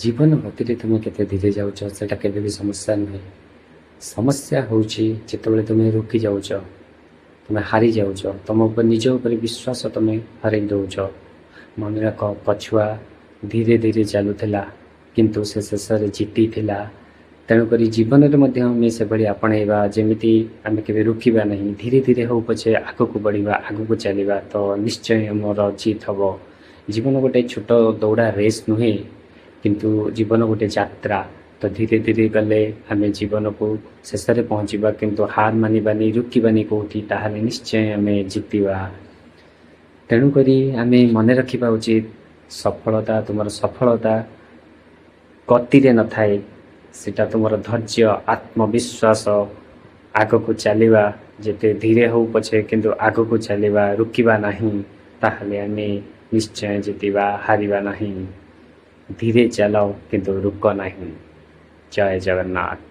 ଜୀବନ ଗତିରେ ତୁମେ କେତେ ଧୀରେ ଯାଉଛ ସେଇଟା କେବେ ବି ସମସ୍ୟା ନୁହେଁ। ସମସ୍ୟା ହେଉଛି ଯେତେବେଳେ ତୁମେ ରୋକି ଯାଉଛ, ତୁମେ ହାରି ଯାଉଛ, ତୁମ ଉପରେ ନିଜ ଉପରେ ବିଶ୍ୱାସ ତୁମେ ହରାଇ ଦେଉଛ। ମନେ ରଖ, ପଛୁଆ ଧୀରେ ଧୀରେ ଚାଲୁଥିଲା କିନ୍ତୁ ସେ ଶେଷରେ ଜିତିଥିଲା। ତେଣୁକରି ଜୀବନରେ ମଧ୍ୟ ଆମେ ସେଭଳି ଆପଣେଇବା ଯେମିତି ଆମେ କେବେ ରୋକିବା ନାହିଁ। ଧୀରେ ଧୀରେ ହେଉ ପଛେ ଆଗକୁ ବଢ଼ିବା, ଆଗକୁ ଚାଲିବା, ତ ନିଶ୍ଚୟ ଆମର ଜିତ୍ ହେବ। ଜୀବନ ଗୋଟେ ଛୋଟ ଦୌଡ଼ା ରେସ୍ ନୁହେଁ, କିନ୍ତୁ ଜୀବନ ଗୋଟେ ଯାତ୍ରା। ତ ଧୀରେ ଧୀରେ ଗଲେ ଆମେ ଜୀବନକୁ ଶେଷରେ ପହଞ୍ଚିବା, କିନ୍ତୁ ହାର ମାନିବାନି, ରୋକିବାନି କେଉଁଠି, ତାହେଲେ ନିଶ୍ଚୟ ଆମେ ଜିତିବା। ତେଣୁକରି ଆମେ ମନେ ରଖିବା ଉଚିତ, ସଫଳତା, ତୁମର ସଫଳତା ଗତିରେ ନଥାଏ, ସେଟା ତୁମର ଧୈର୍ଯ୍ୟ, ଆତ୍ମବିଶ୍ୱାସ, ଆଗକୁ ଚାଲିବା। ଯେତେ ଧୀରେ ହେଉ ପଛେ କିନ୍ତୁ ଆଗକୁ ଚାଲିବା, ରୋକିବା ନାହିଁ, ତାହେଲେ ଆମେ ନିଶ୍ଚୟ ଜିତିବା, ହାରିବା ନାହିଁ। ଧୀରେ ଚାଲ କିନ୍ତୁ ରୋକ ନାହିଁ। ଜୟ ଜଗନ୍ନାଥ।